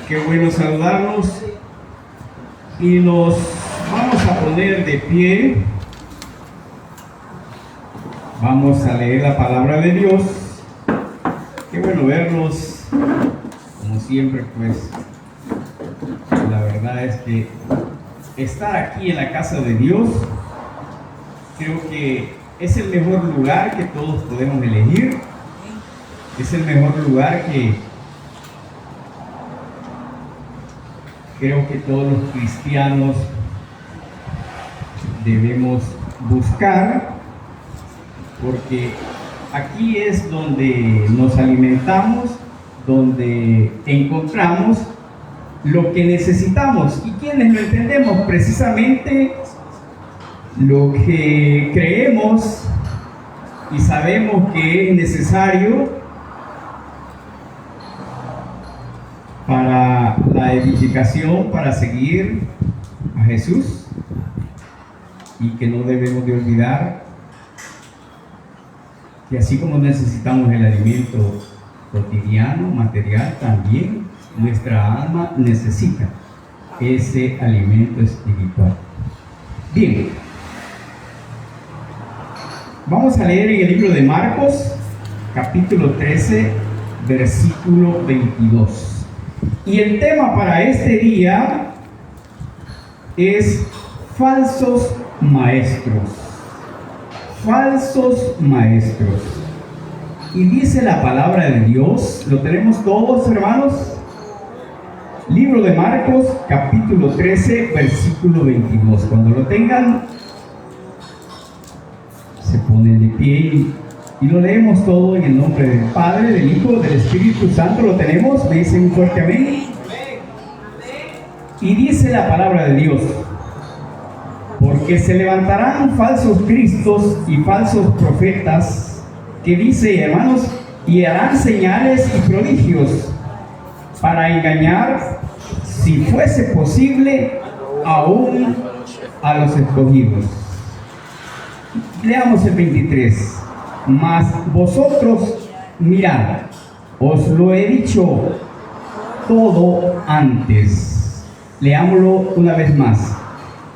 Qué bueno saludarlos y nos vamos a poner de pie. Vamos a leer la palabra de Dios. Qué bueno verlos, como siempre, pues la verdad es que estar aquí en la casa de Dios creo que es el mejor lugar que todos podemos elegir. Es el mejor lugar que creo que todos los cristianos debemos buscar, porque aquí es donde nos alimentamos, donde encontramos lo que necesitamos. ¿Y quienes lo entendemos? Precisamente lo que creemos y sabemos que es necesario para la edificación, para seguir a Jesús, y que no debemos de olvidar que así como necesitamos el alimento cotidiano, material, también nuestra alma necesita ese alimento espiritual. Bien, vamos a leer en el libro de Marcos, capítulo 13, versículo 22. Y el tema para este día es falsos maestros. Falsos maestros. Y dice la palabra de Dios, ¿lo tenemos todos, hermanos? Libro de Marcos, capítulo 13, versículo 22. Cuando lo tengan, se ponen de pie y lo leemos todo en el nombre del Padre, del Hijo, del Espíritu Santo. ¿Lo tenemos? Me dicen un fuerte amén. Y dice la palabra de Dios: porque se levantarán falsos cristos y falsos profetas, que dice, hermanos, y harán señales y prodigios para engañar, si fuese posible, aún a los escogidos. Leamos el 23. Mas vosotros, mirad, os lo he dicho todo antes. Leámoslo una vez más.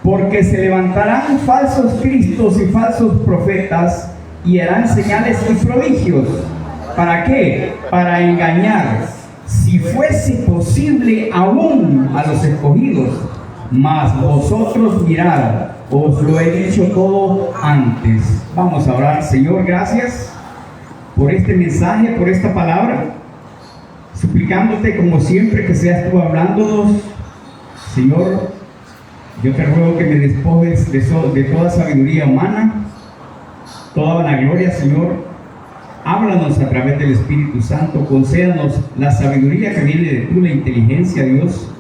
Porque se levantarán falsos cristos y falsos profetas y harán señales y prodigios. ¿Para qué? Para engañar, si fuese posible, aún a los escogidos. Mas vosotros mirad, os lo he dicho todo antes. Vamos a orar. Señor, gracias por este mensaje, por esta palabra, suplicándote como siempre que seas tú hablándonos. Señor, yo te ruego que me despojes de toda sabiduría humana, toda vanagloria. Señor, háblanos a través del Espíritu Santo, concédanos la sabiduría que viene de tú, la inteligencia, Dios,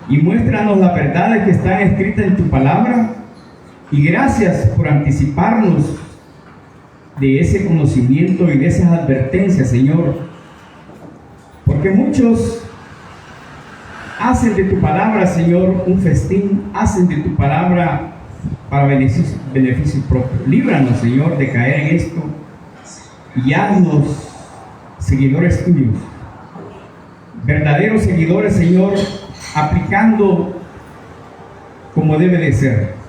y muéstranos las verdades que están escritas en tu palabra. Y gracias por anticiparnos de ese conocimiento y de esas advertencias, Señor, porque muchos hacen de tu palabra, Señor, un festín, hacen de tu palabra para beneficio propio. Líbranos, Señor, de caer en esto y haznos seguidores tuyos, verdaderos seguidores, Señor, aplicando como debe de ser,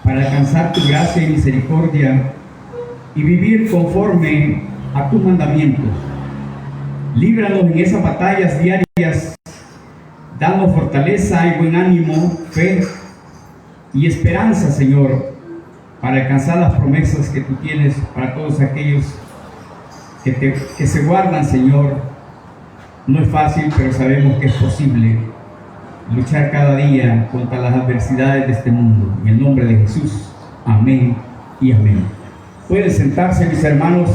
para alcanzar tu gracia y misericordia y vivir conforme a tus mandamientos. Líbranos en esas batallas diarias, danos fortaleza y buen ánimo, fe y esperanza, Señor, para alcanzar las promesas que tú tienes para todos aquellos que se guardan, Señor. No es fácil, pero sabemos que es posible luchar cada día contra las adversidades de este mundo. En el nombre de Jesús, amén y amén. Pueden sentarse, mis hermanos.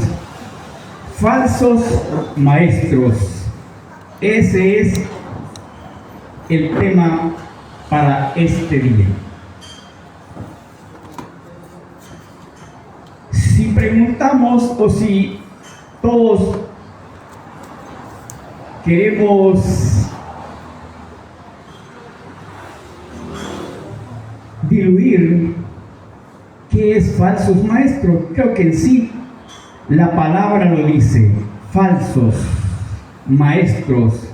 Falsos maestros. Ese es el tema para este día. Si preguntamos, o si todos queremos diluir qué es falsos maestros, creo que en sí la palabra lo dice: falsos maestros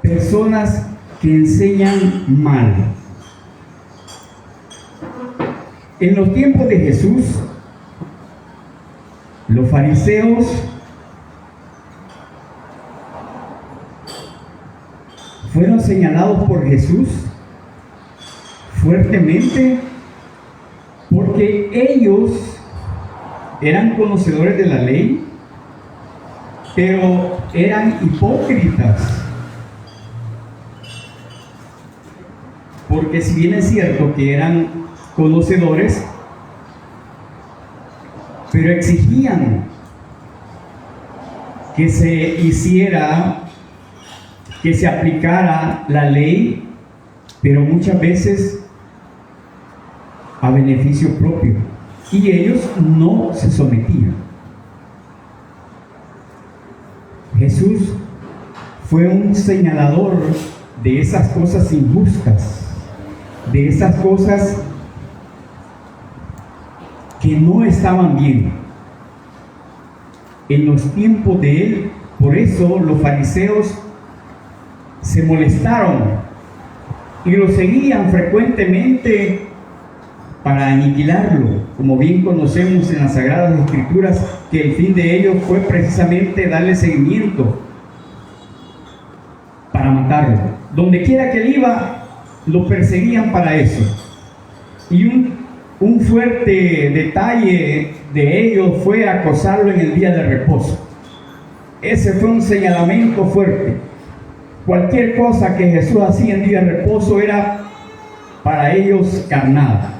personas que enseñan mal. En los tiempos de Jesús, los fariseos fueron señalados por Jesús fuertemente porque ellos eran conocedores de la ley, pero eran hipócritas. Porque si bien es cierto que eran conocedores, pero exigían que se hiciera, que se aplicara la ley, pero muchas veces a beneficio propio, y ellos no se sometían. Jesús fue un señalador de esas cosas injustas, de esas cosas que no estaban bien en los tiempos de él. Por eso los fariseos se molestaron y lo seguían frecuentemente para aniquilarlo, como bien conocemos en las Sagradas Escrituras, que el fin de ellos fue precisamente darle seguimiento para matarlo. Donde quiera que él iba, lo perseguían para eso. Y un fuerte detalle de ellos fue acosarlo en el día de reposo. Ese fue un señalamiento fuerte. Cualquier cosa que Jesús hacía en día de reposo era para ellos carnada.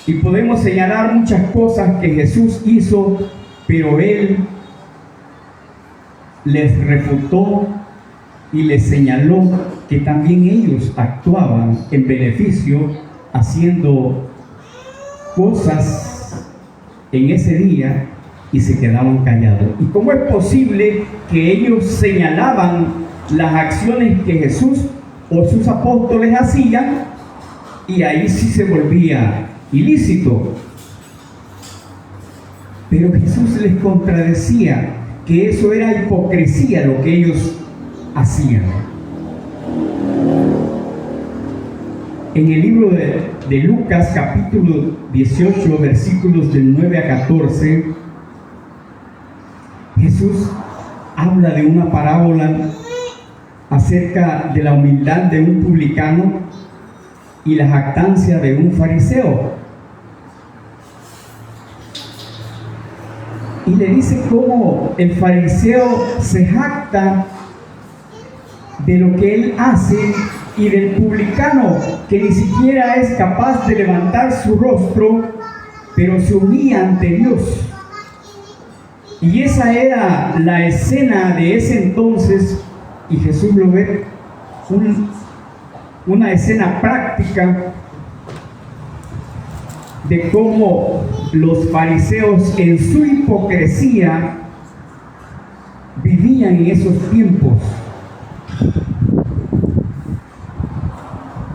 Y podemos señalar muchas cosas que Jesús hizo, pero él les refutó y les señaló que también ellos actuaban en beneficio, haciendo cosas en ese día y se quedaban callados. ¿Y cómo es posible que ellos señalaban las acciones que Jesús o sus apóstoles hacían y ahí sí se volvía ilícito? Pero Jesús les contradecía que eso era hipocresía lo que ellos hacían. En el libro de Lucas, capítulo 18, versículos del 9 a 14, Jesús habla de una parábola acerca de la humildad de un publicano y la jactancia de un fariseo. Y le dice cómo el fariseo se jacta de lo que él hace, y del publicano que ni siquiera es capaz de levantar su rostro, pero se humilla ante Dios. Y esa era la escena de ese entonces, y Jesús lo ve, una escena práctica de cómo los fariseos en su hipocresía vivían en esos tiempos.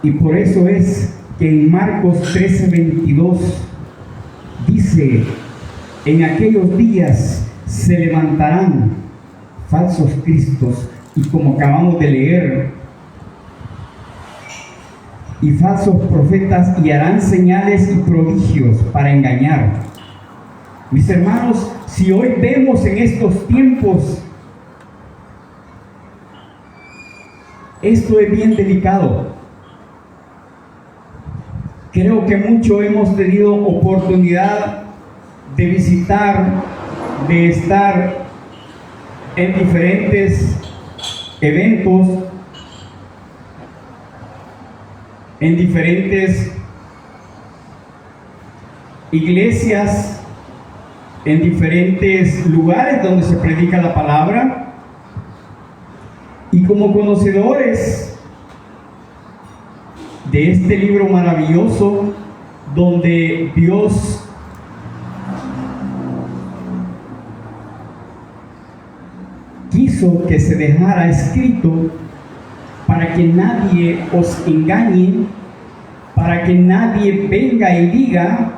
Y por eso es que en Marcos 13:22 dice: en aquellos días se levantarán falsos cristos, y como acabamos de leer, y falsos profetas, y harán señales y prodigios para engañar. Mis hermanos, si hoy vemos en estos tiempos, esto es bien delicado. Creo que mucho hemos tenido oportunidad de visitar, de estar en diferentes eventos, en diferentes iglesias, en diferentes lugares donde se predica la palabra, y como conocedores de este libro maravilloso donde Dios quiso que se dejara escrito para que nadie os engañe, para que nadie venga y diga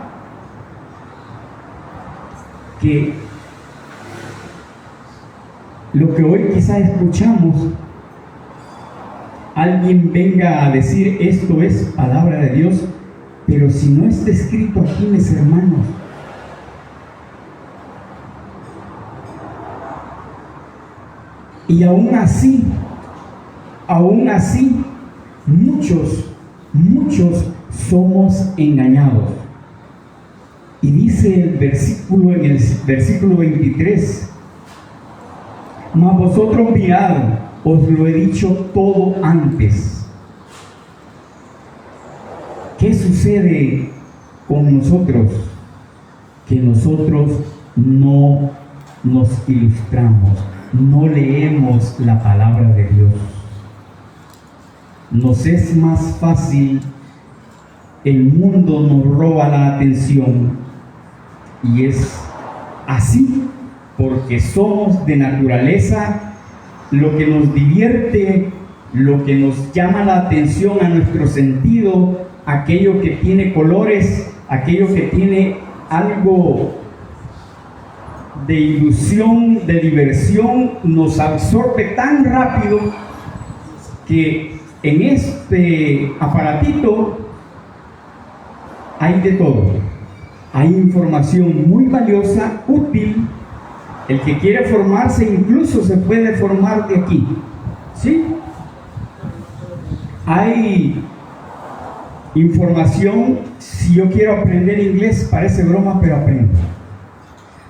que lo que hoy quizás escuchamos alguien venga a decir esto es palabra de Dios, pero si no está escrito aquí, mis hermanos, y aún así, muchos somos engañados. Y dice el versículo, en el versículo 23, mas vosotros mirad, os lo he dicho todo antes. ¿Qué sucede con nosotros? Que nosotros no nos ilustramos, no leemos la palabra de Dios. Nos es más fácil, el mundo nos roba la atención, y es así porque somos de naturaleza lo que nos divierte, lo que nos llama la atención a nuestro sentido, aquello que tiene colores, aquello que tiene algo de ilusión, de diversión, nos absorbe tan rápido que en este aparatito hay de todo. Hay información muy valiosa, útil. El que quiere formarse incluso se puede formar de aquí, ¿sí? Hay información. Si yo quiero aprender inglés, parece broma, pero aprendo.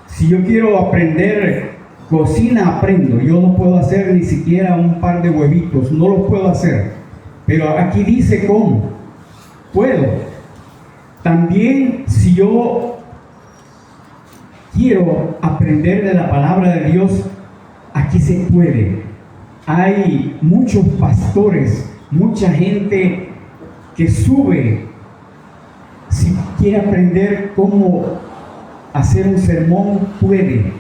Si yo quiero aprender cocina, aprendo. Yo no puedo hacer ni siquiera un par de huevitos, no lo puedo hacer, pero aquí dice cómo puedo. También, si yo quiero aprender de la palabra de Dios, aquí se puede. Hay muchos pastores, mucha gente que sube. Si quiere aprender cómo hacer un sermón, puede.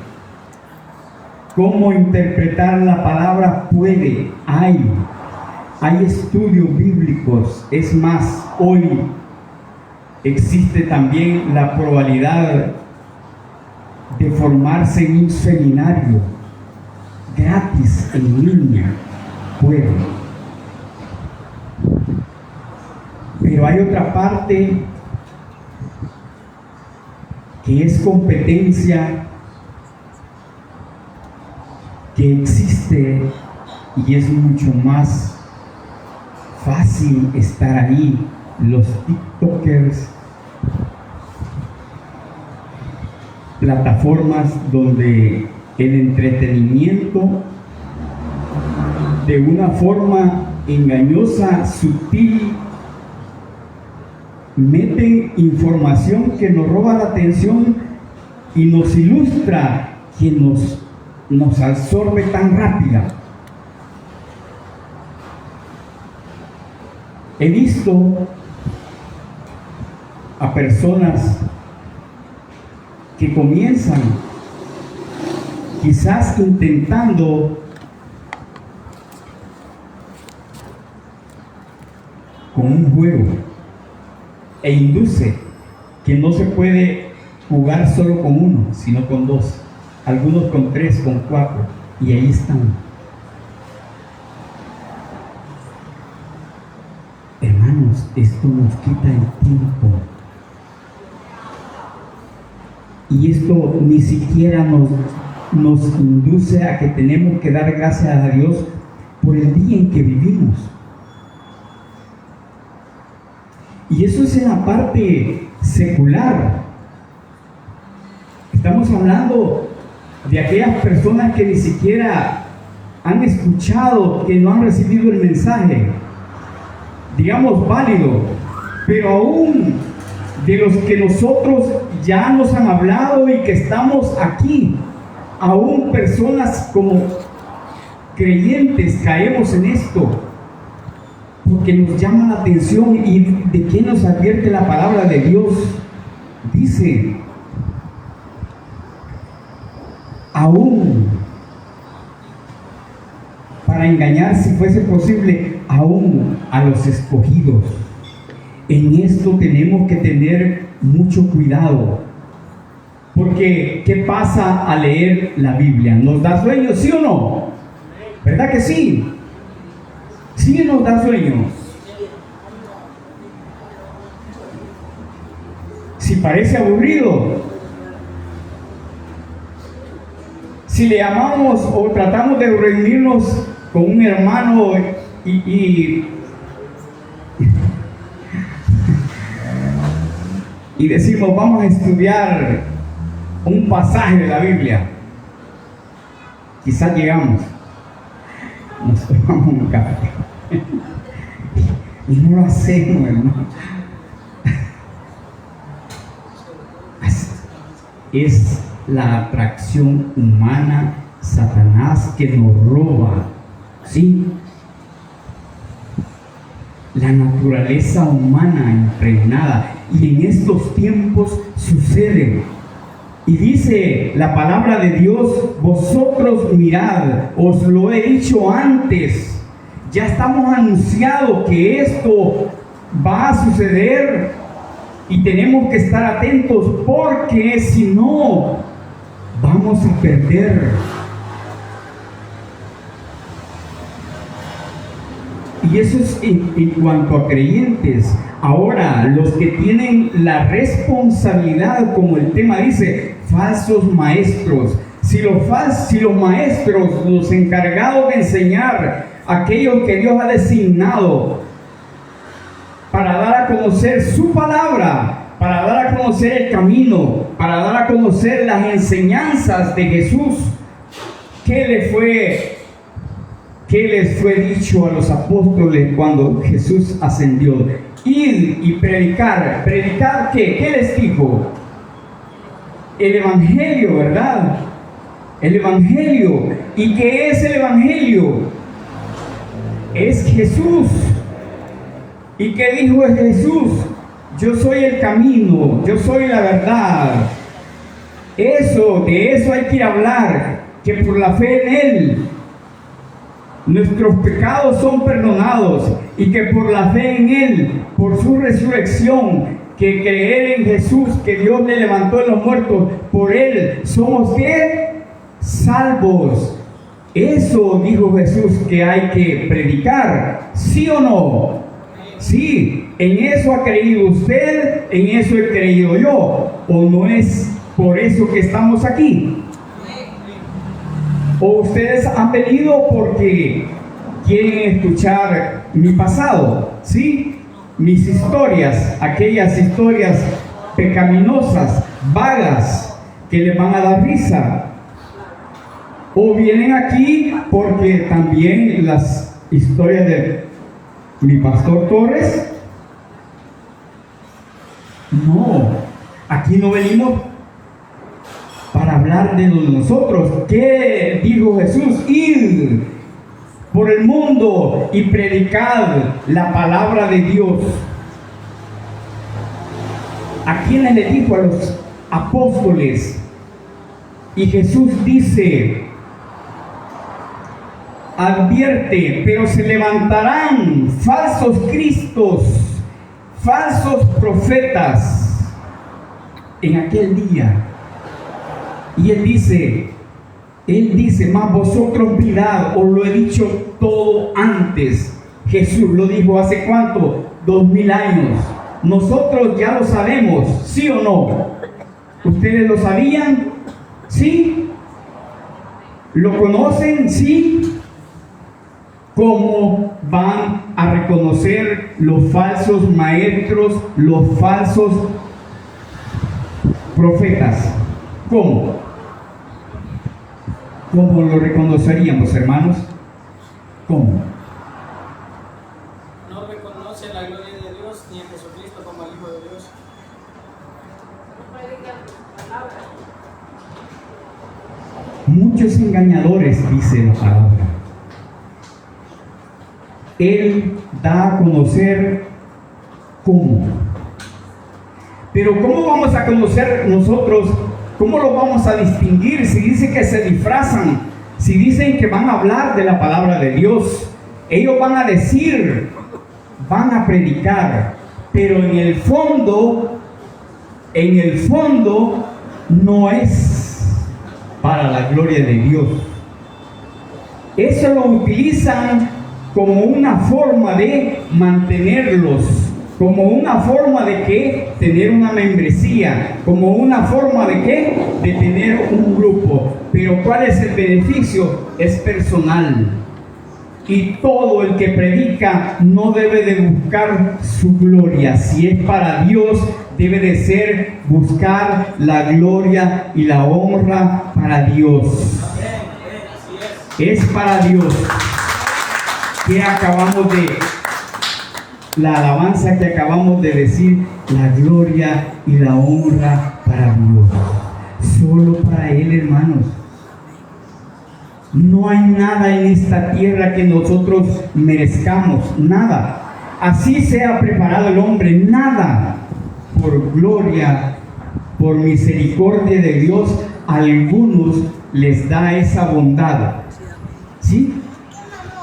Cómo interpretar la palabra, puede. Hay estudios bíblicos. Es más, hoy existe también la probabilidad de formarse en un seminario gratis en línea. Puede. Pero hay otra parte que es competencia, que existe, y es mucho más fácil estar ahí. Los TikTokers, plataformas donde el entretenimiento de una forma engañosa, sutil, meten información que nos roba la atención y nos ilustra, que nos absorbe tan rápida. He visto a personas que comienzan quizás intentando con un juego, e induce que no se puede jugar solo con uno, sino con dos, algunos con tres, con cuatro, y ahí están. Hermanos, esto nos quita el tiempo. Y esto ni siquiera nos induce a que tenemos que dar gracias a Dios por el día en que vivimos. Y eso es en la parte secular. Estamos hablando de aquellas personas que ni siquiera han escuchado, que no han recibido el mensaje, digamos válido, pero aún de los que nosotros ya nos han hablado y que estamos aquí, aún personas como creyentes caemos en esto, porque nos llama la atención. ¿Y de qué nos advierte la palabra de Dios? Dice, aún para engañar, si fuese posible, aún a los escogidos. En esto tenemos que tener mucho cuidado, porque ¿qué pasa al leer la Biblia? ¿Nos da sueño, sí o no? ¿Verdad que sí? Sí nos da sueño. Si parece aburrido, si le llamamos o tratamos de reunirnos con un hermano y decimos vamos a estudiar un pasaje de la Biblia, quizás llegamos, nos tomamos un café y no lo hacemos, hermano. Es la atracción humana, Satanás, que nos roba, ¿sí? La naturaleza humana impregnada, y en estos tiempos sucede. Y dice la palabra de Dios: vosotros mirad, os lo he dicho antes. Ya estamos anunciados que esto va a suceder. Y tenemos que estar atentos, porque si no, vamos a perder. Y eso es en cuanto a creyentes. Ahora, los que tienen la responsabilidad, como el tema dice, falsos maestros. Si los maestros, los encargados de enseñar, aquellos que Dios ha designado para dar a conocer su palabra, para dar a conocer el camino, para dar a conocer las enseñanzas de Jesús, ¿qué les fue dicho a los apóstoles cuando Jesús ascendió? Ir y predicar. ¿Predicar qué? ¿Qué les dijo? El Evangelio, ¿verdad? El Evangelio. ¿Y qué es el Evangelio? Es Jesús. ¿Y qué dijo Jesús? Yo soy el camino, yo soy la verdad. De eso hay que hablar, que por la fe en Él nuestros pecados son perdonados, y que por la fe en Él, por su resurrección, que creer en Jesús, que Dios le levantó de los muertos, por Él somos ¿qué? Salvos. Eso dijo Jesús que hay que predicar, ¿sí o no? Sí, en eso ha creído usted, en eso he creído yo. ¿O no es por eso que estamos aquí? ¿O ustedes han venido porque quieren escuchar mi pasado? ¿Sí? Mis historias, aquellas historias pecaminosas, vagas, que les van a dar risa. ¿O vienen aquí porque también las historias de mi pastor Torres? No, aquí no venimos para hablar de nosotros. ¿Qué dijo Jesús? Id por el mundo y predicad la palabra de Dios. ¿A quiénes le dijo? A los apóstoles. Y Jesús dice, advierte, pero se levantarán falsos cristos, falsos profetas en aquel día. Y Él dice, mas vosotros mirad, os lo he dicho todo antes. Jesús lo dijo hace ¿cuánto? 2000 años. Nosotros ya lo sabemos, ¿sí o no? ¿Ustedes lo sabían? ¿Sí? ¿Lo conocen? ¿Sí? ¿Cómo van a reconocer los falsos maestros, los falsos profetas? ¿Cómo? ¿Cómo lo reconoceríamos, hermanos? ¿Cómo? No reconoce la gloria de Dios ni a Jesucristo como el Hijo de Dios. Muchos engañadores, dice la palabra. Él da a conocer cómo. Pero ¿cómo vamos a conocer nosotros? ¿Cómo lo vamos a distinguir si dice que se disfrazan? Si dicen que van a hablar de la palabra de Dios, ellos van a decir, van a predicar, pero en el fondo no es para la gloria de Dios. Eso lo utilizan como una forma de mantenerlos, como una forma de que tener una membresía, como una forma de que de tener un grupo. Pero ¿cuál es el beneficio? Es personal. Y todo el que predica no debe de buscar su gloria. Si es para Dios, debe de ser buscar la gloria y la honra para Dios. Es para Dios. Que acabamos de, la alabanza que acabamos de decir, la gloria y la honra para Dios. Solo para Él, hermanos. No hay nada en esta tierra que nosotros merezcamos, nada. Así sea preparado el hombre, nada. Por gloria, por misericordia de Dios, a algunos les da esa bondad. ¿Sí?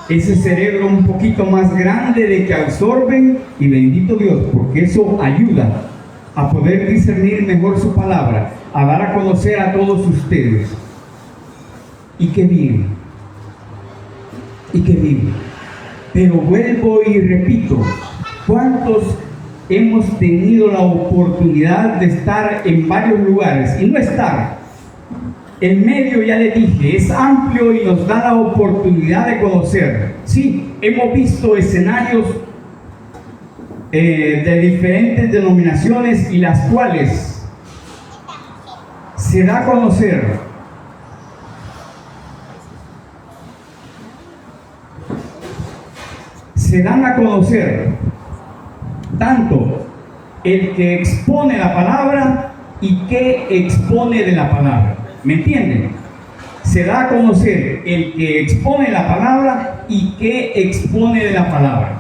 Ese cerebro un poquito más grande de que absorben, y bendito Dios, porque eso ayuda a poder discernir mejor su palabra, a dar a conocer a todos ustedes. Y qué bien, y qué bien. Pero vuelvo y repito, ¿cuántos hemos tenido la oportunidad de estar en varios lugares y no estar? El medio, ya le dije, es amplio y nos da la oportunidad de conocer. Sí, hemos visto escenarios de diferentes denominaciones y las cuales se da a conocer se dan a conocer tanto el que expone la palabra y que expone de la palabra. ¿Me entienden? Se da a conocer el que expone la palabra y que expone de la palabra.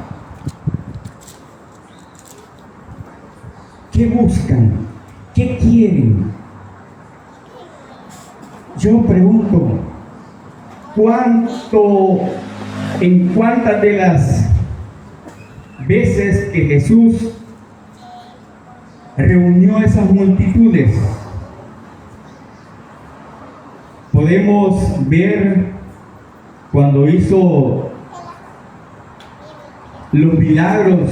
¿Qué buscan? ¿Qué quieren? Yo pregunto, ¿en cuántas de las veces que Jesús reunió esas multitudes? Podemos ver cuando hizo los milagros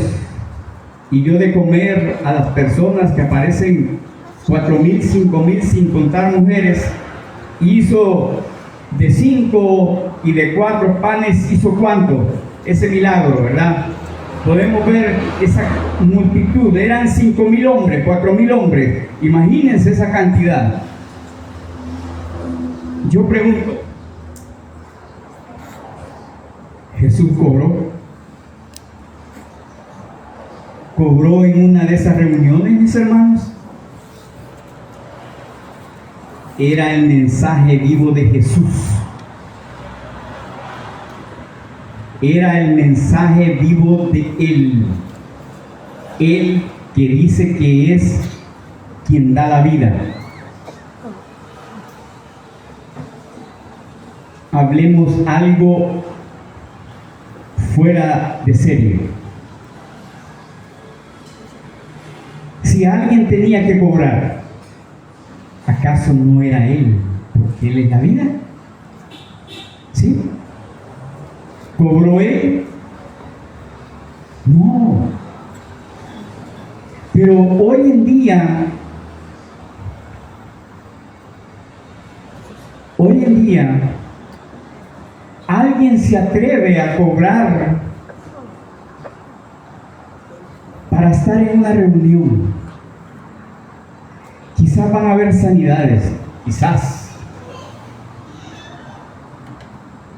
y dio de comer a las personas que aparecen 4,000, 5,000 sin contar mujeres. Hizo de 5 y de 4 panes, hizo ¿cuánto? Ese milagro, ¿verdad? Podemos ver esa multitud, eran 5,000 hombres, 4,000 hombres. Imagínense esa cantidad. Yo pregunto, ¿Jesús cobró en una de esas reuniones, mis hermanos? Era el mensaje vivo de Jesús. Era el mensaje vivo de Él. Él que dice que es quien da la vida. Hablemos algo fuera de serie. Si alguien tenía que cobrar, ¿acaso no era Él? Porque Él es la vida. ¿Sí? ¿Cobró Él? No. Pero hoy en día, alguien se atreve a cobrar para estar en una reunión. Quizás van a haber sanidades, quizás.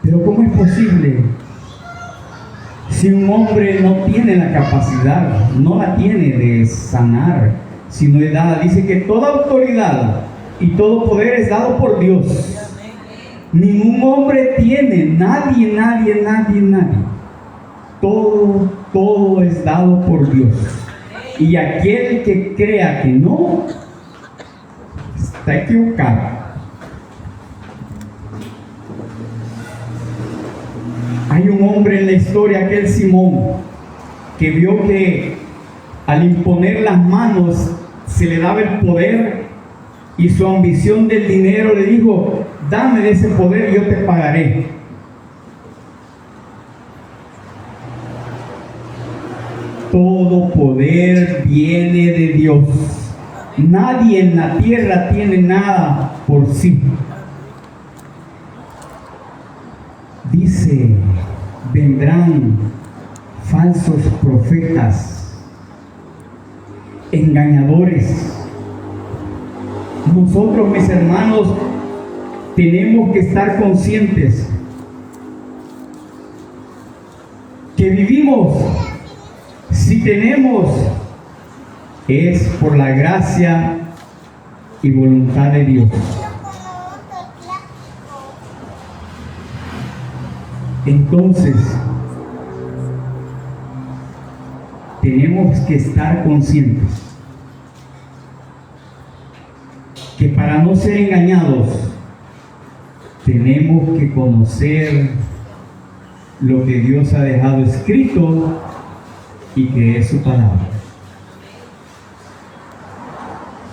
Pero ¿cómo es posible si un hombre no tiene la capacidad, no la tiene de sanar, sino es dada? Dice que toda autoridad y todo poder es dado por Dios. Ningún hombre tiene, nadie. Todo es dado por Dios. Y aquel que crea que no, está equivocado. Hay un hombre en la historia, aquel Simón, que vio que al imponer las manos se le daba el poder, y su ambición del dinero le dijo: dame de ese poder y yo te pagaré. todo poder viene de Dios. Nadie en la tierra tiene nada por sí. Dice, vendrán falsos profetas, engañadores. Nosotros, mis hermanos, tenemos que estar conscientes que vivimos, si tenemos, es por la gracia y voluntad de Dios. Entonces, tenemos que estar conscientes que para no ser engañados, tenemos que conocer lo que Dios ha dejado escrito y que es su palabra.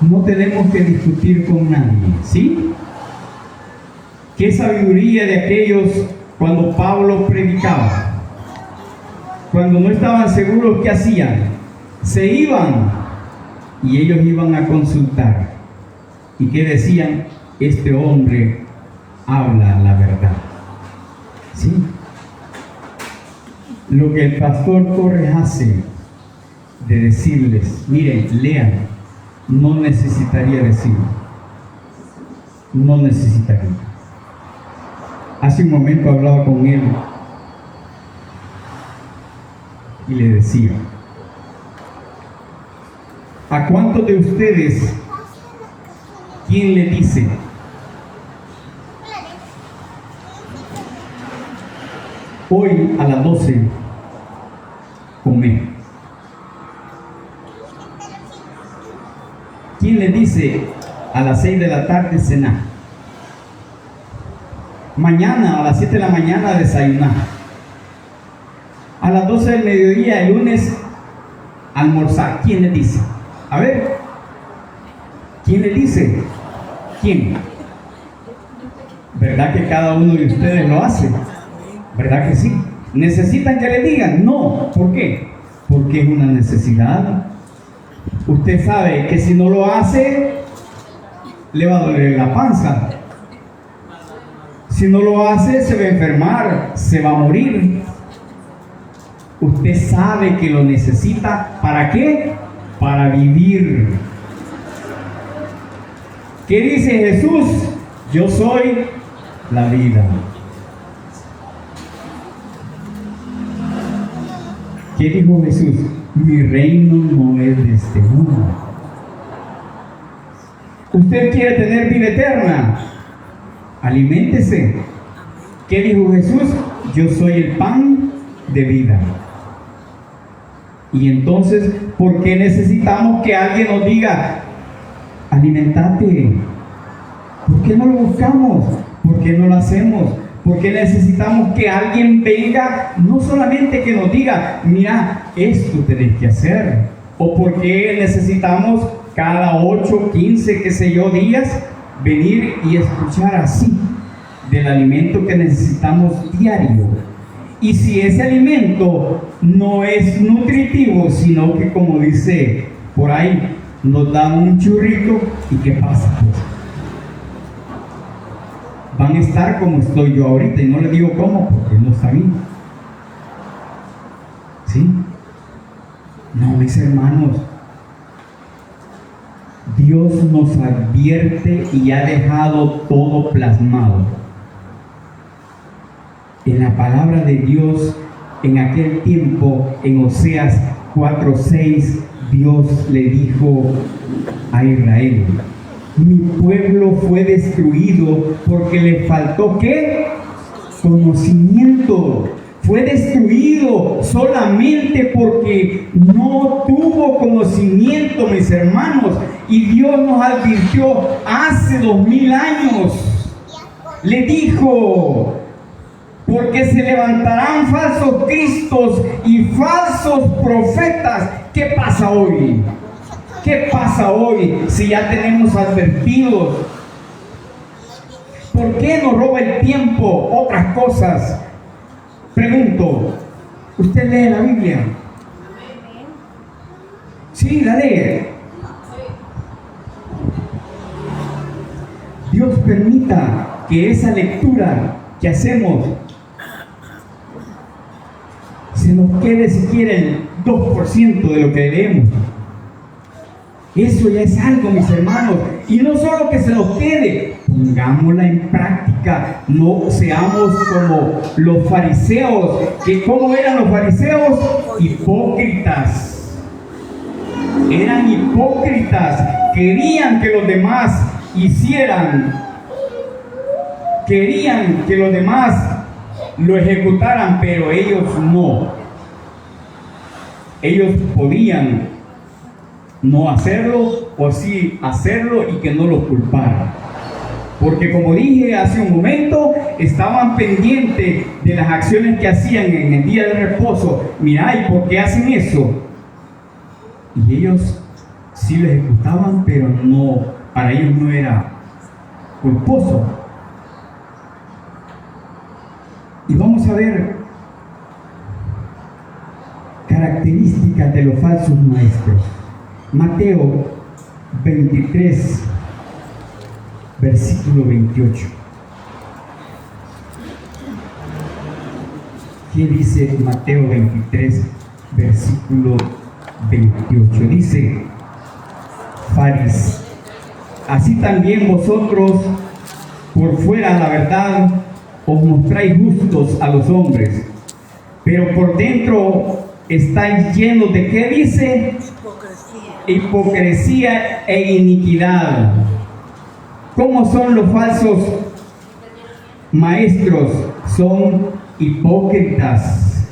No tenemos que discutir con nadie, ¿sí? Qué sabiduría de aquellos cuando Pablo predicaba. Cuando no estaban seguros, ¿qué hacían? Se iban y ellos iban a consultar. ¿Y qué decían? Este hombre habla la verdad. ¿Sí? Lo que el pastor Torres hace de decirles, miren, lean, no necesitaría decirlo. No necesitaría. Hace un momento hablaba con él y le decía, ¿a cuántos de ustedes quién le dice? Hoy a las 12 comer. ¿Quién le dice a las 6 de la tarde cenar? Mañana a las 7 de la mañana desayunar. A las 12 del mediodía el lunes almorzar. ¿Quién le dice? A ver, ¿quién le dice? ¿Quién? ¿Verdad que cada uno de ustedes lo hace? ¿Verdad que sí? ¿Necesitan que le digan? No. ¿Por qué? Porque es una necesidad. Usted sabe que si no lo hace, le va a doler la panza. Si no lo hace, se va a enfermar, se va a morir. Usted sabe que lo necesita. ¿Para qué? Para vivir. ¿Qué dice Jesús? Yo soy la vida. ¿Qué dijo Jesús? Mi reino no es de este mundo. ¿Usted quiere tener vida eterna? Aliméntese. ¿Qué dijo Jesús? Yo soy el pan de vida. Y entonces, ¿por qué necesitamos que alguien nos diga, alimentate? ¿Por qué no lo buscamos? ¿Por qué no lo hacemos? ¿Por qué necesitamos que alguien venga, no solamente que nos diga, mira, esto tenés que hacer? ¿O por qué necesitamos cada 8, 15, qué sé yo, días, venir y escuchar así del alimento que necesitamos diario? Y si ese alimento no es nutritivo, sino que, como dice por ahí, nos dan un churrito, ¿y qué pasa? Pues van a estar como estoy yo ahorita, y no les digo cómo, porque no está bien. ¿Sí? No, mis hermanos, Dios nos advierte y ha dejado todo plasmado. En la palabra de Dios, en aquel tiempo, en Oseas 4:6, Dios le dijo a Israel, mi pueblo fue destruido porque le faltó ¿qué? Conocimiento. Fue destruido solamente porque no tuvo conocimiento, mis hermanos. Y Dios nos advirtió hace 2000 años. Le dijo, porque se levantarán falsos cristos y falsos profetas. ¿Qué pasa hoy? ¿Qué pasa hoy si ya tenemos advertidos? ¿Por qué nos roba el tiempo otras cosas? Pregunto, ¿usted lee la Biblia? Sí, dale. Dios permita que esa lectura que hacemos se nos quede siquiera el 2% de lo que leemos. Eso ya es algo, mis hermanos. Y no solo que se nos quede, pongámosla en práctica. No seamos como los fariseos. ¿Cómo eran los fariseos? Hipócritas. Eran hipócritas. Querían que los demás hicieran. Querían que los demás lo ejecutaran, pero ellos no. Ellos podían no hacerlo o sí hacerlo y que no lo culparan. Porque como dije hace un momento, estaban pendientes de las acciones que hacían en el día de reposo. Mirá, ¿y por qué hacen eso? Y ellos sí lo ejecutaban, pero no, para ellos no era culposo. Y vamos a ver características de los falsos maestros. Mateo 23, versículo 28. ¿Qué dice Mateo 23, versículo 28? Dice, así también vosotros por fuera, la verdad, os mostráis justos a los hombres, pero por dentro estáis llenos de, ¿qué dice? Hipocresía e iniquidad. ¿Cómo son los falsos maestros? Son hipócritas.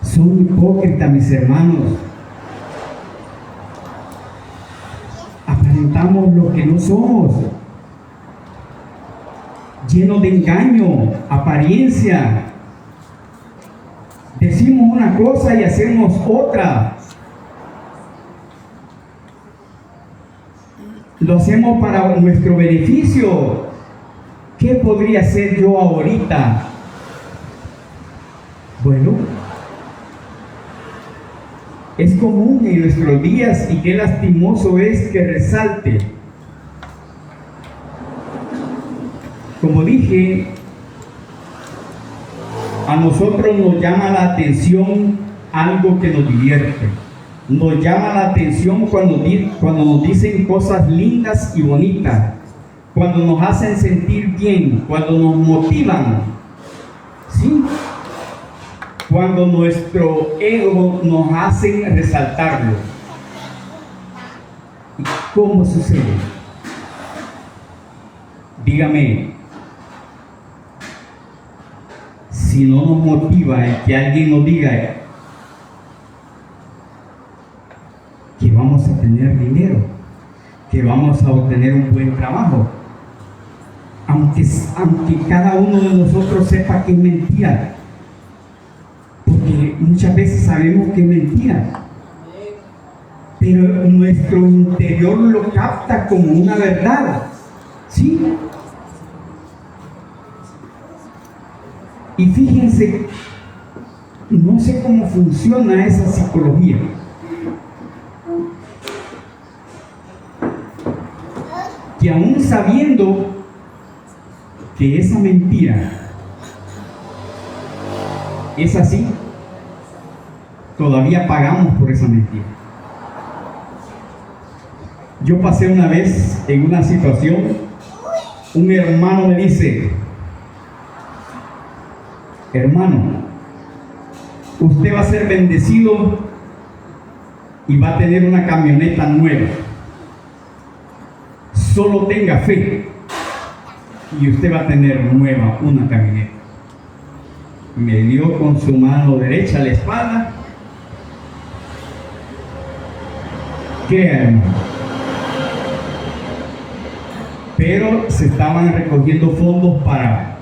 Son hipócritas, mis hermanos. Aparentamos lo que no somos. Llenos de engaño, apariencia. Decimos una cosa y hacemos otra. Lo hacemos para nuestro beneficio. ¿Qué podría hacer yo ahorita? Bueno, es común en nuestros días y qué lastimoso es que resalte. Como dije, a nosotros nos llama la atención algo que nos divierte. Nos llama la atención cuando nos dicen cosas lindas y bonitas, cuando nos hacen sentir bien, cuando nos motivan, ¿sí? Cuando nuestro ego nos hace resaltarlo. ¿Y cómo sucede? Dígame, si no nos motiva el que alguien nos diga que vamos a tener dinero, que vamos a obtener un buen trabajo, aunque cada uno de nosotros sepa que es mentira, porque muchas veces sabemos que es mentira, pero nuestro interior lo capta como una verdad, ¿sí? Y fíjense, no sé cómo funciona esa psicología. Que aún sabiendo que esa mentira es así, todavía pagamos por esa mentira. Yo pasé una vez en una situación, un hermano me dice, hermano, usted va a ser bendecido y va a tener una camioneta nueva. Solo tenga fe y usted va a tener nueva una camioneta. Me dio con su mano derecha a la espalda. Crea, hermano. Pero se estaban recogiendo fondos para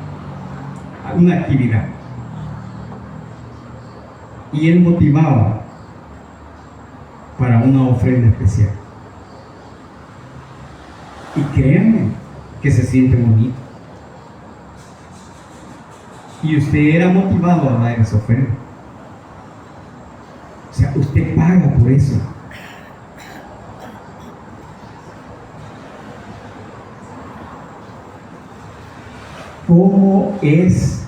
una actividad. Y él motivaba para una ofrenda especial. Y créanme que se siente bonito. Y usted era motivado a dar esa ofrenda. paga por eso. ¿Cómo es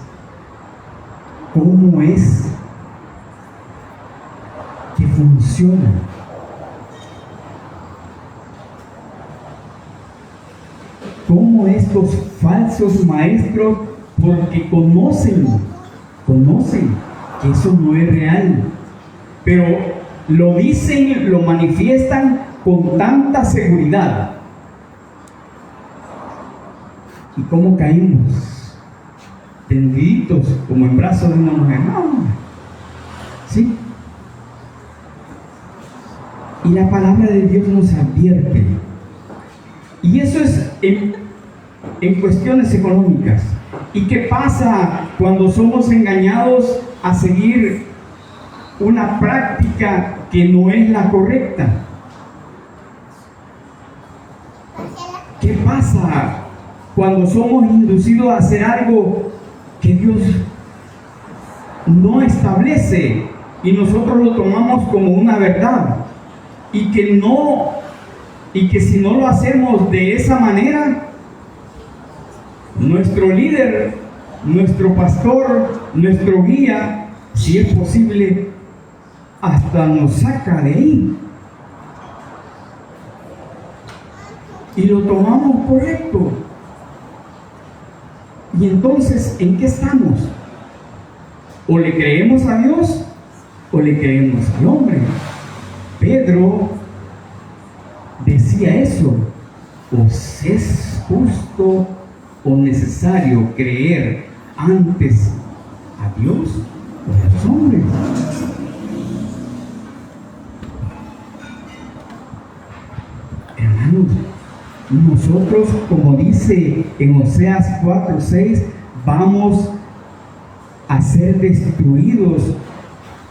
que funciona? ¿Cómo estos falsos maestros, porque conocen que eso no es real, pero lo dicen, lo manifiestan con tanta seguridad? ¿Y cómo caímos? Tendiditos como en brazos de una mujer. No. ¿Sí? Y la palabra de Dios nos advierte. Y eso es en cuestiones económicas. ¿Y qué pasa cuando somos engañados a seguir una práctica que no es la correcta? ¿Qué pasa cuando somos inducidos a hacer algo que Dios no establece y nosotros lo tomamos como una verdad? Y que si no lo hacemos de esa manera, nuestro líder, nuestro pastor, nuestro guía, si es posible, hasta nos saca de ahí. Y lo tomamos correcto. Y entonces, ¿en qué estamos? O le creemos a Dios o le creemos al hombre. Pedro decía eso: os es justo o necesario creer antes a Dios o a los hombres. Hermanos, nosotros, como dice en Oseas 4:6, vamos a ser destruidos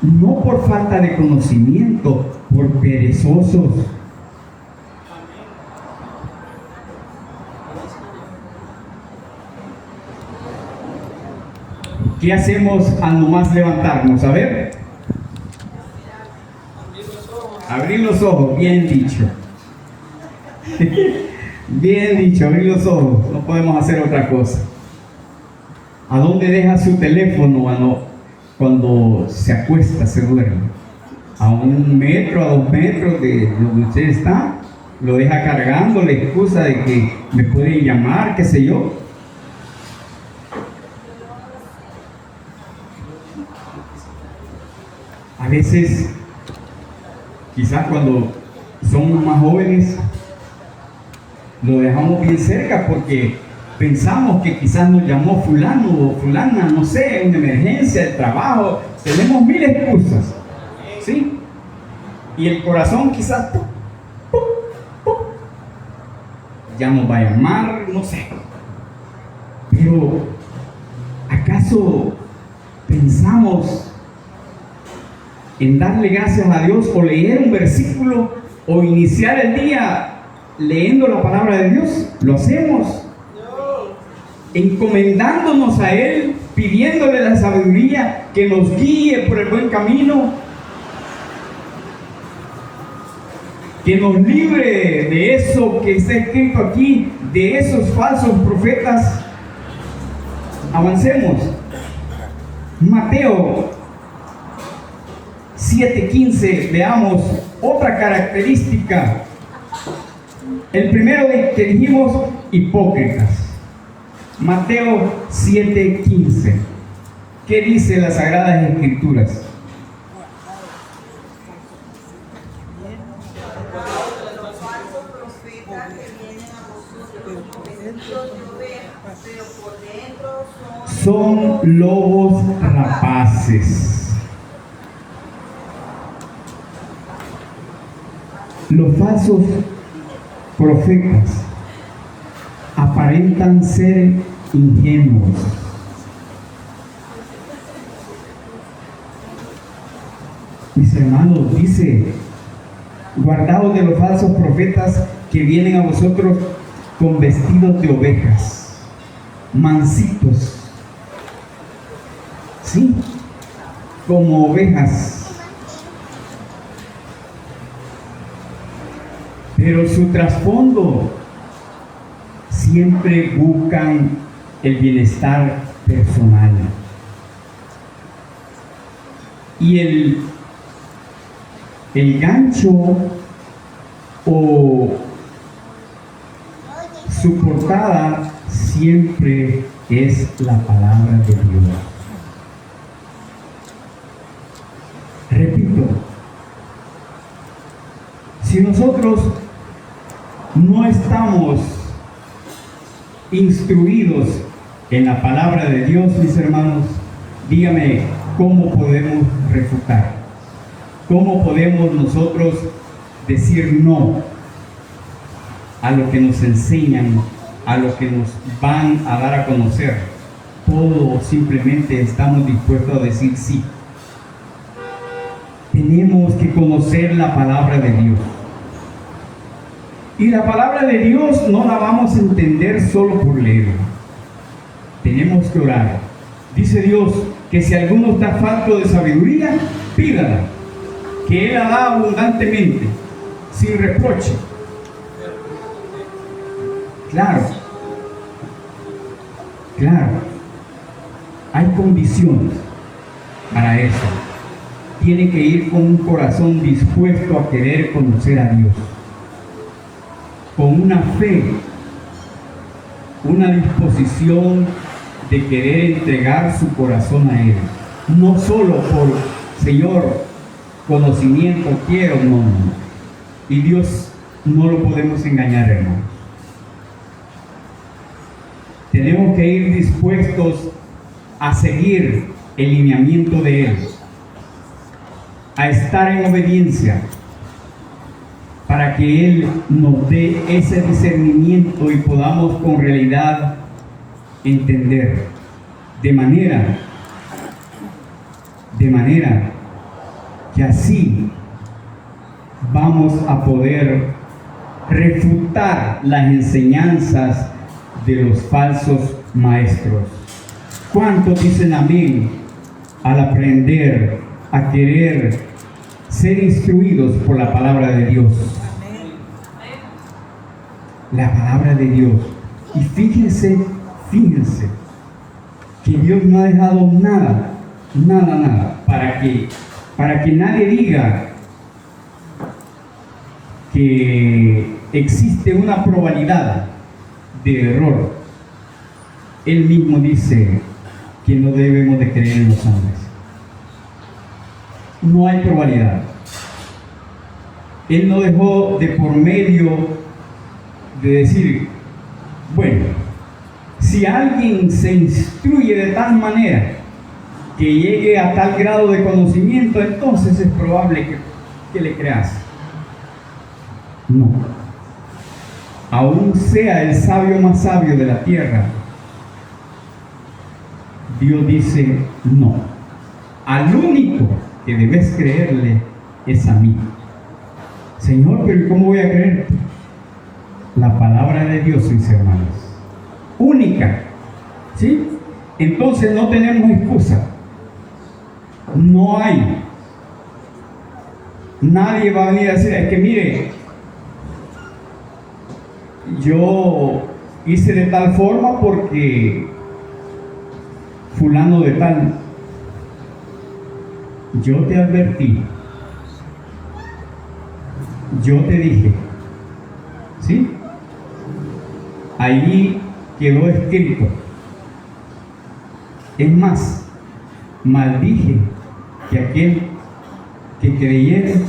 no por falta de conocimiento, por perezosos. ¿Qué hacemos al nomás levantarnos? A ver. Abrir los ojos, bien dicho. Bien dicho, abrir los ojos. No podemos hacer otra cosa. ¿A dónde deja su teléfono cuando se acuesta, se duerme? A 1 metro, a 2 metros de donde usted está. Lo deja cargando, la excusa de que me pueden llamar, qué sé yo. A veces, quizás cuando somos más jóvenes, lo dejamos bien cerca porque pensamos que quizás nos llamó fulano o fulana, no sé, una emergencia de trabajo. Tenemos 1000 excusas, ¿sí? Y el corazón quizás ya nos va a llamar, no sé. Pero, ¿acaso pensamos en darle gracias a Dios o leer un versículo o iniciar el día leyendo la palabra de Dios? ¿Lo hacemos? Encomendándonos a Él, pidiéndole la sabiduría que nos guíe por el buen camino, que nos libre de eso que está escrito aquí, de esos falsos profetas. Avancemos. Mateo 7:15, veamos otra característica. El primero que dijimos, hipócritas. Mateo 7:15. ¿Qué dice las Sagradas Escrituras? Son lobos rapaces. Los falsos profetas aparentan ser ingenuos. Mis hermanos, dice: guardaos de los falsos profetas que vienen a vosotros con vestidos de ovejas, mansitos, sí, como ovejas, pero su trasfondo siempre buscan el bienestar personal. Y el gancho o su portada siempre es la palabra de Dios. Repito, si nosotros no estamos instruidos en la palabra de Dios, mis hermanos, dígame, ¿cómo podemos refutar? ¿Cómo podemos nosotros decir no a lo que nos enseñan, a lo que nos van a dar a conocer? Todo simplemente estamos dispuestos a decir sí. Tenemos que conocer la palabra de Dios. Y la palabra de Dios no la vamos a entender solo por leerla. Tenemos que orar. Dice Dios que si alguno está falto de sabiduría, pídala, que Él la da abundantemente, sin reproche. Claro, hay condiciones para eso. Tiene que ir con un corazón dispuesto a querer conocer a Dios, con una fe, una disposición de querer entregar su corazón a Él, no solo por Señor, conocimiento quiero, no. Y Dios no lo podemos engañar, hermanos. Tenemos que ir dispuestos a seguir el lineamiento de Él, a estar en obediencia, para que Él nos dé ese discernimiento y podamos con realidad entender, de manera que así vamos a poder refutar las enseñanzas de los falsos maestros. ¿Cuántos dicen amén al aprender a querer ser instruidos por la palabra de Dios? La palabra de Dios. Y fíjense que Dios no ha dejado nada para que nadie diga que existe una probabilidad de error. Él mismo dice que no debemos de creer en los hombres. No hay probabilidad. Él no dejó de por medio de decir, bueno, si alguien se instruye de tal manera que llegue a tal grado de conocimiento, entonces es probable que le creas. No. Aún sea el sabio más sabio de la tierra, Dios dice no. Al único que debes creerle es a mí. Señor, pero ¿cómo voy a creer? La palabra de Dios, mis hermanos, única, ¿sí? Entonces no tenemos excusa. No hay. Nadie va a venir a decir, es que mire, yo hice de tal forma porque fulano de tal. Yo te advertí, yo te dije, ¿sí? Ahí quedó escrito. Es más, maldije que aquel que creyera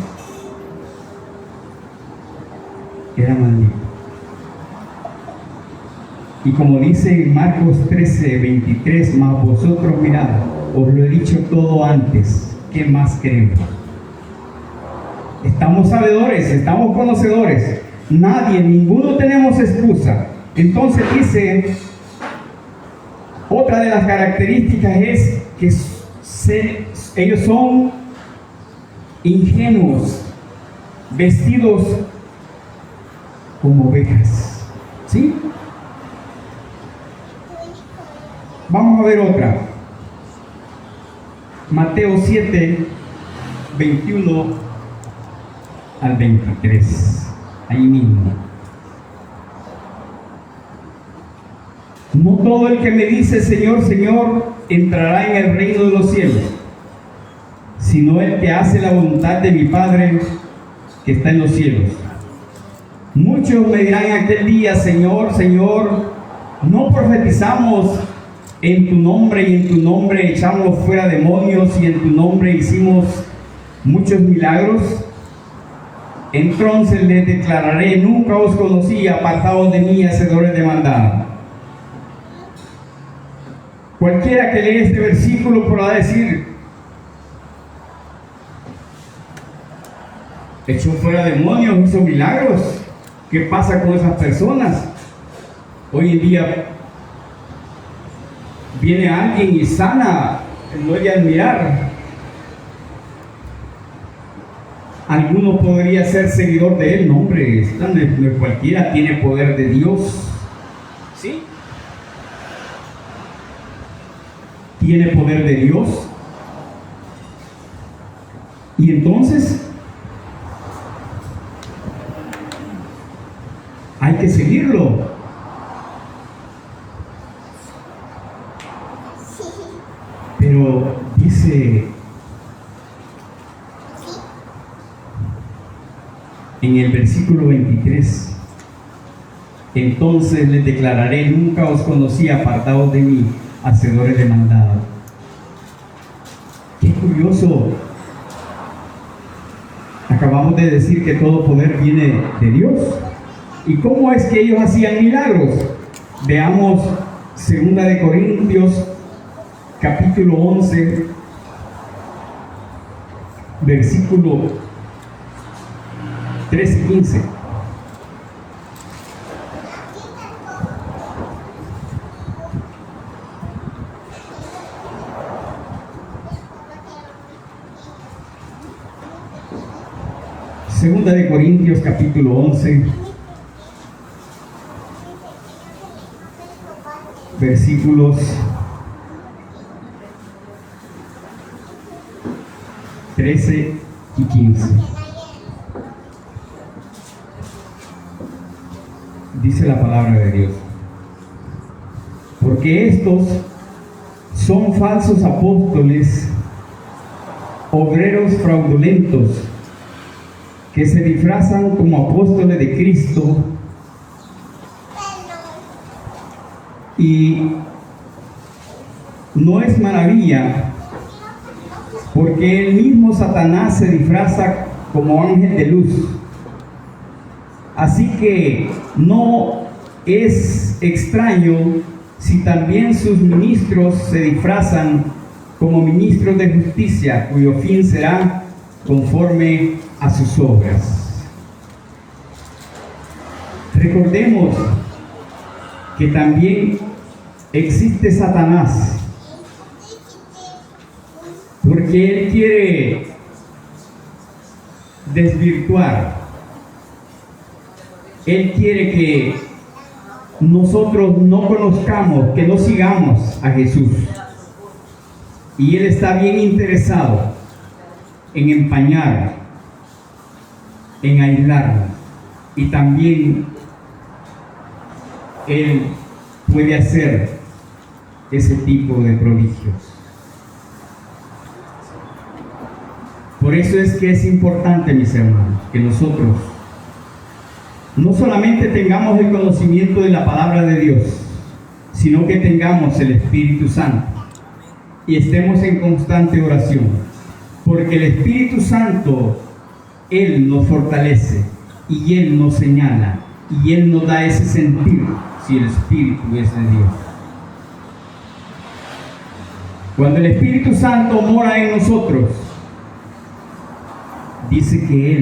era maldito. Y como dice en Marcos 13:23, mas vosotros mirad, os lo he dicho todo antes, ¿qué más queremos? Estamos sabedores, estamos conocedores. Nadie, ninguno tenemos excusa. Entonces dice, otra de las características es que ellos son ingenuos, vestidos como ovejas. ¿Sí? Vamos a ver otra. Mateo 7, 21 al 23. ahí mismo. No todo el que me dice Señor, Señor, entrará en el reino de los cielos, sino el que hace la voluntad de mi Padre que está en los cielos. Muchos me dirán en aquel día, Señor, Señor, ¿no profetizamos en tu nombre y en tu nombre echamos fuera demonios y en tu nombre hicimos muchos milagros? Entonces les declararé, nunca os conocí, apartados de mí, hacedores de maldad. Cualquiera que lee este versículo podrá decir, echó fuera demonios, hizo milagros. ¿Qué pasa con esas personas? Hoy en día viene alguien y sana, lo voy a admirar. Alguno podría ser seguidor de él. No, hombre, no cualquiera tiene poder de Dios. ¿Sí? Tiene poder de Dios. Y entonces hay que seguirlo. Pero dice en el versículo 23, entonces les declararé, nunca os conocí, apartados de mí, hacedores de maldad. Qué curioso. Acabamos de decir que todo poder viene de Dios. ¿Y cómo es que ellos hacían milagros? Veamos 2 de Corintios capítulo 11, versículo 13 y 15. Segunda de Corintios capítulo 11, versículos 13 y 15. Dice la palabra de Dios: porque estos son falsos apóstoles, obreros fraudulentos, que se disfrazan como apóstoles de Cristo, y no es maravilla, porque el mismo Satanás se disfraza como ángel de luz. Así que no es extraño si también sus ministros se disfrazan como ministros de justicia, cuyo fin será conforme a sus obras. Recordemos que también existe Satanás, porque él quiere desvirtuar, él quiere que nosotros no conozcamos, que no sigamos a Jesús, y él está bien interesado en empañar, en aislarnos, y también él puede hacer ese tipo de prodigios. Por eso es que es importante, mis hermanos, que nosotros no solamente tengamos el conocimiento de la palabra de Dios, sino que tengamos el Espíritu Santo y estemos en constante oración, porque el Espíritu Santo, Él nos fortalece y Él nos señala y Él nos da ese sentido si el Espíritu es de Dios. Cuando el Espíritu Santo mora en nosotros, dice que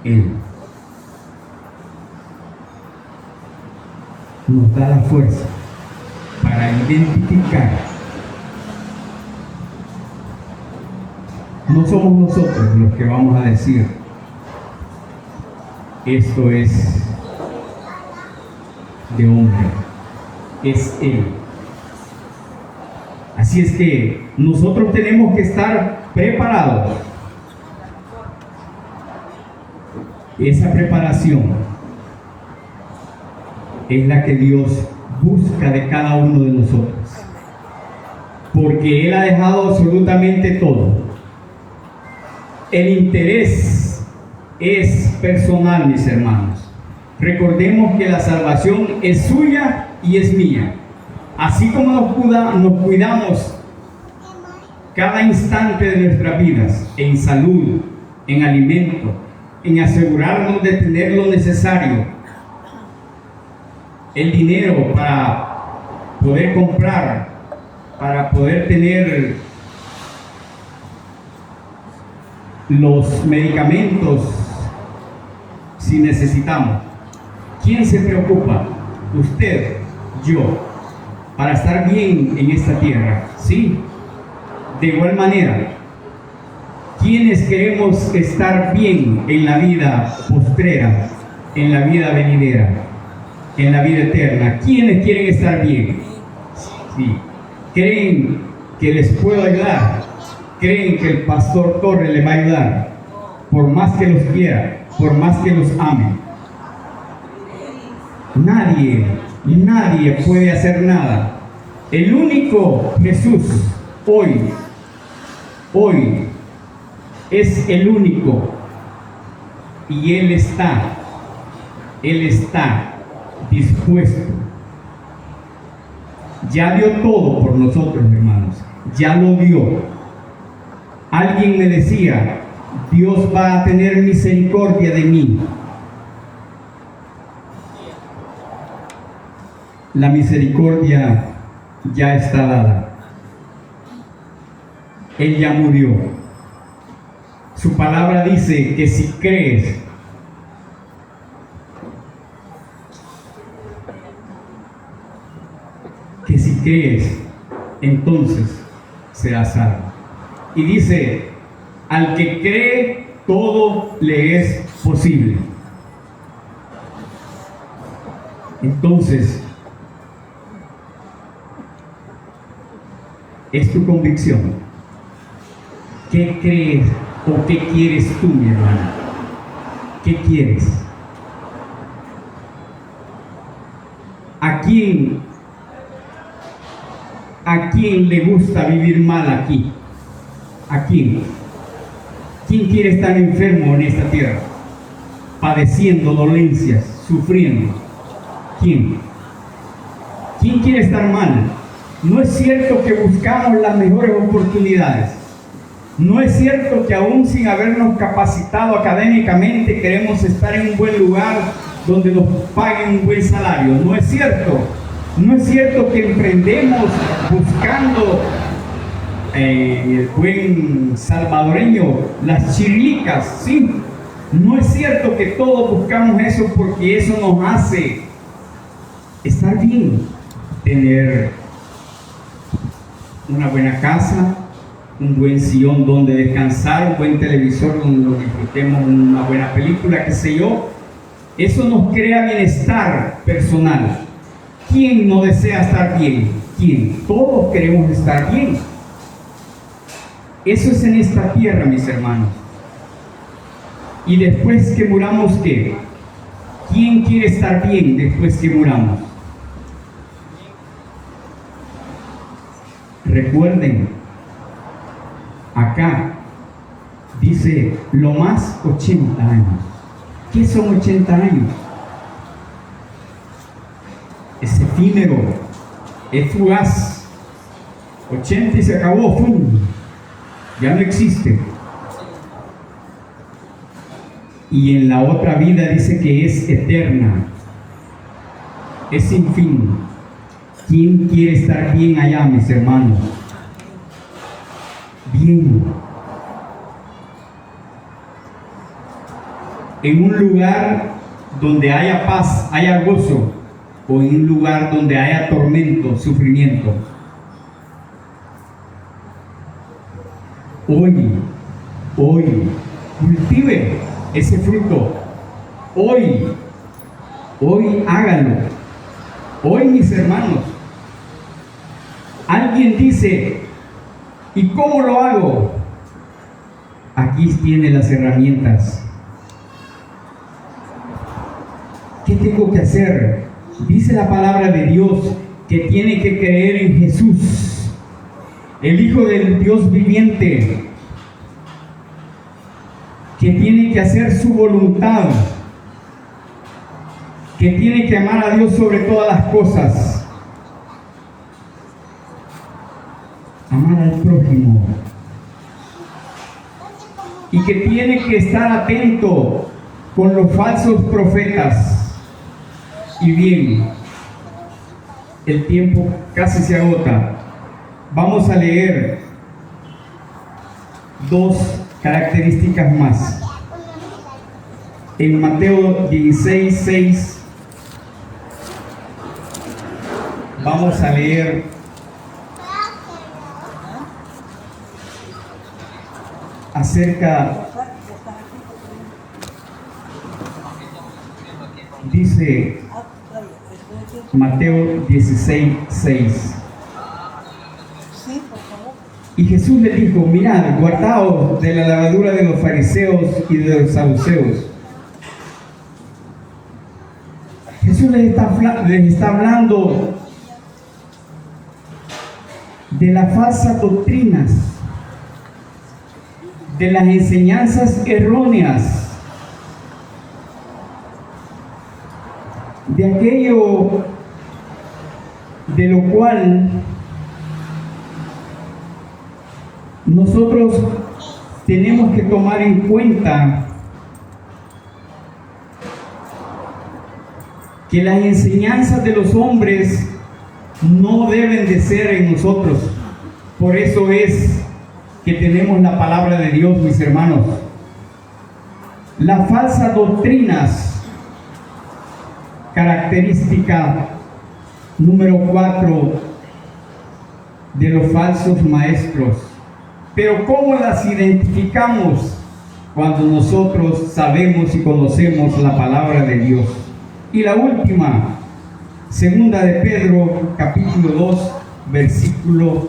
Él nos da la fuerza para identificar. No somos nosotros los que vamos a decir, esto es de hombre, es Él. Así es que nosotros tenemos que estar preparados Esa preparación es la que Dios busca de cada uno de nosotros. Porque Él ha dejado absolutamente todo. El interés es personal, mis hermanos. Recordemos que la salvación es suya y es mía. Así como nos cuidamos cada instante de nuestras vidas, en salud, en alimento, en asegurarnos de tener lo necesario, el dinero para poder comprar, para poder tener los medicamentos si necesitamos. ¿Quién se preocupa? Usted, yo, para estar bien en esta tierra, ¿sí? De igual manera, ¿quiénes queremos estar bien en la vida postrera, en la vida venidera, en la vida eterna? ¿Quiénes quieren estar bien? Sí. ¿Creen que les puedo ayudar? ¿Creen que el pastor Torres les va a ayudar? Por más que los quiera, por más que los ame. Nadie puede hacer nada. El único Jesús hoy es el único, y Él está dispuesto. Ya dio todo por nosotros, hermanos, ya lo dio. Alguien me decía, Dios va a tener misericordia de mí. La misericordia ya está dada. Él ya murió. Su palabra dice que si crees, entonces serás salvo. Y dice, al que cree, todo le es posible. Entonces, es tu convicción. ¿Qué crees o qué quieres tú, mi hermano? ¿Qué quieres? ¿A quién le gusta vivir mal aquí? ¿A quién? ¿Quién quiere estar enfermo en esta tierra? Padeciendo dolencias, sufriendo. ¿Quién? ¿Quién quiere estar mal? No es cierto que buscamos las mejores oportunidades. No es cierto que aún sin habernos capacitado académicamente queremos estar en un buen lugar donde nos paguen un buen salario. No es cierto. No es cierto que emprendemos buscando el buen salvadoreño, las chirlicas, ¿sí? No es cierto que todos buscamos eso porque eso nos hace estar bien, tener una buena casa, un buen sillón donde descansar, un buen televisor donde nos disfrutemos una buena película, qué sé yo. Eso nos crea bienestar personal. ¿Quién no desea estar bien? ¿Quién? Todos queremos estar bien. Eso es en esta tierra, mis hermanos. Y después que muramos, ¿qué? ¿Quién quiere estar bien después que muramos? Recuerden, acá dice lo más 80 años. ¿Qué son 80 años? Es efímero, es fugaz. 80 y se acabó, ¡pum! Ya no existe. Y en la otra vida dice que es eterna, es sin fin. ¿Quién quiere estar bien allá, mis hermanos? Bien. En un lugar donde haya paz, haya gozo, o en un lugar donde haya tormento, sufrimiento. Hoy, cultive ese fruto. Hoy hágalo. Hoy, mis hermanos. Alguien dice, ¿y cómo lo hago? Aquí tiene las herramientas. ¿Qué tengo que hacer? Dice la palabra de Dios que tiene que creer en Jesús, el Hijo del Dios viviente, que tiene que hacer su voluntad, que tiene que amar a Dios sobre todas las cosas, amar al prójimo, y que tiene que estar atento con los falsos profetas. Y bien, el tiempo casi se agota. Vamos a leer dos características más. En Mateo 16, 6, vamos a leer acerca, dice Mateo 16, 6. Y Jesús le dijo: mirad, guardaos de la levadura de los fariseos y de los saduceos. Jesús les está hablando de las falsas doctrinas, de las enseñanzas erróneas, de aquello de lo cual nosotros tenemos que tomar en cuenta que las enseñanzas de los hombres no deben de ser en nosotros. Por eso es que tenemos la palabra de Dios, mis hermanos. Las falsas doctrinas, característica número 4 de los falsos maestros. Pero ¿cómo las identificamos? Cuando nosotros sabemos y conocemos la palabra de Dios. Y la última, segunda de Pedro, capítulo 2, versículo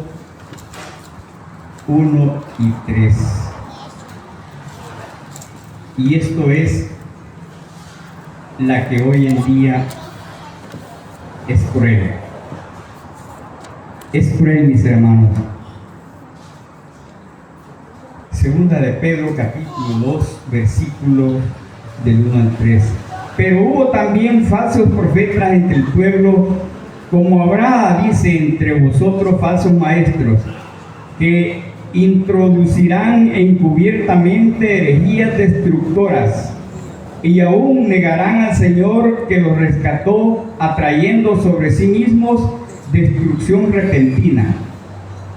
1 y 3. Y esto es la que hoy en día es cruel. Es cruel, mis hermanos. Segunda de Pedro, capítulo 2, versículo del 1 al 3. Pero hubo también falsos profetas entre el pueblo, como habrá, dice, entre vosotros falsos maestros, que introducirán encubiertamente herejías destructoras, y aún negarán al Señor que los rescató, atrayendo sobre sí mismos destrucción repentina.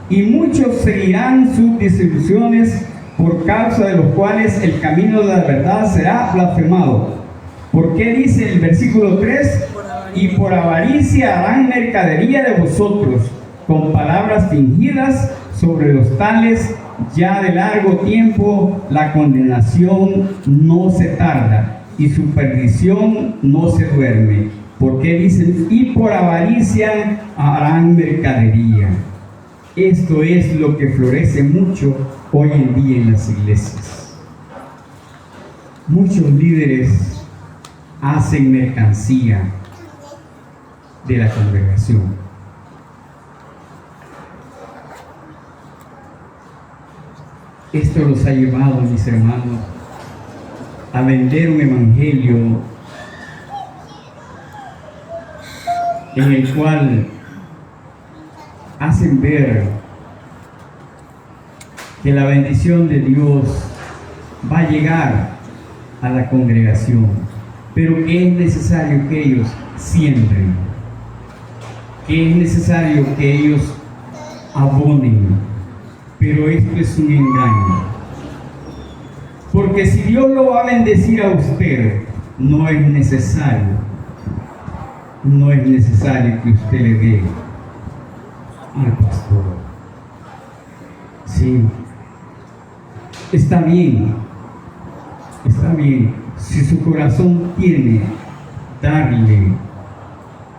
Y muchos seguirán sus desilusiones, por causa de los cuales el camino de la verdad será blasfemado. ¿Por qué dice el versículo 3? Y por avaricia harán mercadería de vosotros, con palabras fingidas. Sobre los tales ya de largo tiempo la condenación no se tarda, y su perdición no se duerme. ¿Por qué dicen? Y por avaricia harán mercadería. Esto es lo que florece mucho hoy en día en las iglesias. Muchos líderes hacen mercancía de la congregación. Esto los ha llevado, mis hermanos, a vender un evangelio en el cual hacen ver que la bendición de Dios va a llegar a la congregación, pero que es necesario que ellos siembren, que es necesario que ellos abonen. Pero esto es un engaño. Porque si Dios lo va a bendecir a usted, no es necesario que usted le dé al pastor. Sí, está bien. Si su corazón tiene darle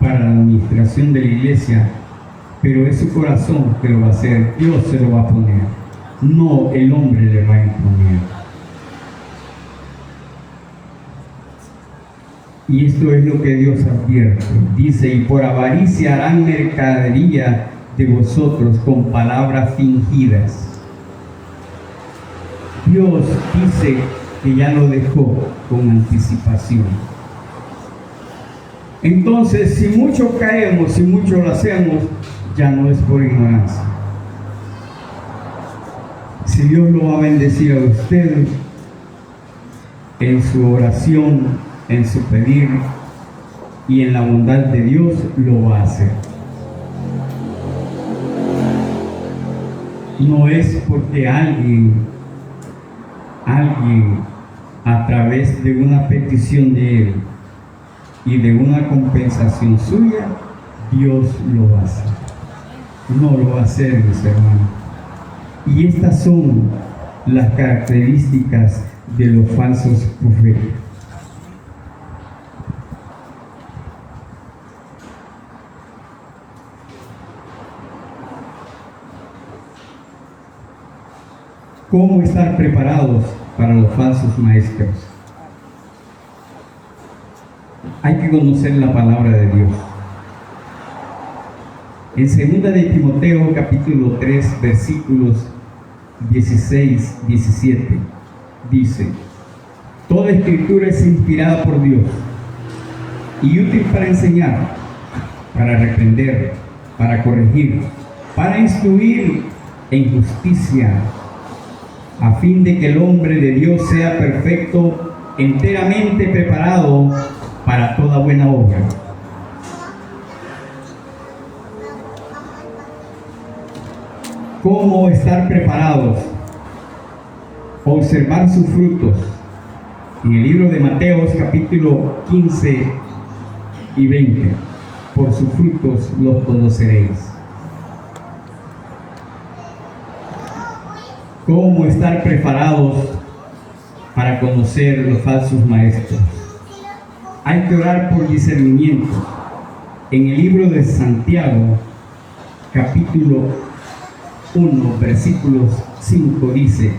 para la administración de la iglesia, pero es su corazón que lo va a hacer, Dios se lo va a poner, no el hombre le va a imponer. Y esto es lo que Dios advierte. Dice, y por avaricia harán mercadería de vosotros con palabras fingidas. Dios dice que ya lo dejó con anticipación. Entonces, si mucho caemos, si mucho lo hacemos, ya no es por ignorancia. Si Dios lo va a bendecir a usted en su oración, en su pedir y en la bondad de Dios, lo va a hacer. No es porque alguien a través de una petición de Él y de una compensación suya, Dios lo va a hacer. No lo va a hacer, mis hermanos. Y estas son las características de los falsos profetas. ¿Cómo estar preparados para los falsos maestros? Hay que conocer la palabra de Dios. En 2 de Timoteo capítulo 3 versículos 16-17 dice: toda escritura es inspirada por Dios y útil para enseñar, para reprender, para corregir, para instruir en justicia, a fin de que el hombre de Dios sea perfecto, enteramente preparado para toda buena obra. ¿Cómo estar preparados? Observar sus frutos. En el libro de Mateos capítulo 15 y 20, por sus frutos los conoceréis. ¿Cómo estar preparados para conocer los falsos maestros? Hay que orar por discernimiento. En el libro de Santiago, capítulo 1, versículos 5 dice: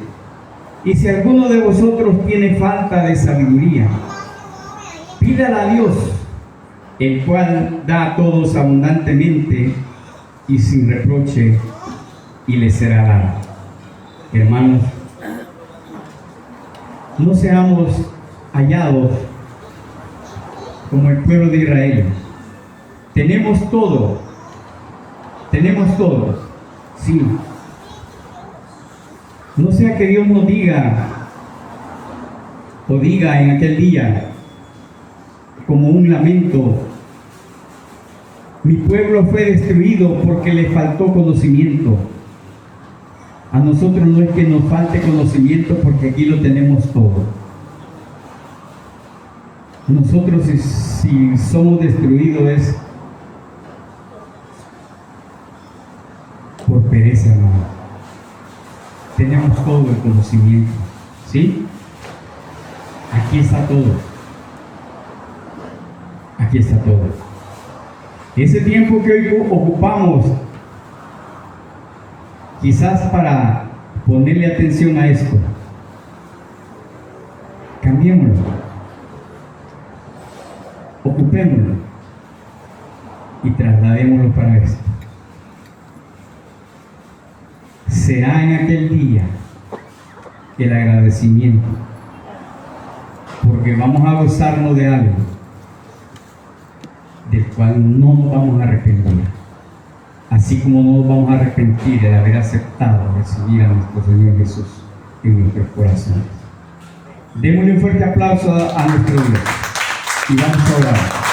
y si alguno de vosotros tiene falta de sabiduría, pídala a Dios, el cual da a todos abundantemente y sin reproche, y le será dado. Hermanos, no seamos hallados como el pueblo de Israel. Tenemos todo, sí. No sea que Dios nos diga, o diga en aquel día, como un lamento: mi pueblo fue destruido porque le faltó conocimiento. A nosotros no es que nos falte conocimiento, porque aquí lo tenemos todo. Nosotros si somos destruidos es por pereza, hermano. Tenemos todo el conocimiento, ¿sí? Aquí está todo. Aquí está todo. Ese tiempo que hoy ocupamos, quizás para ponerle atención a esto, cambiémoslo, ocupémoslo y trasladémoslo para esto. Será en aquel día el agradecimiento, porque vamos a gozarnos de algo del cual no nos vamos a arrepentir, así como no nos vamos a arrepentir de haber aceptado recibir a nuestro Señor Jesús en nuestros corazones. Démosle un fuerte aplauso a nuestro Dios y vamos a orar.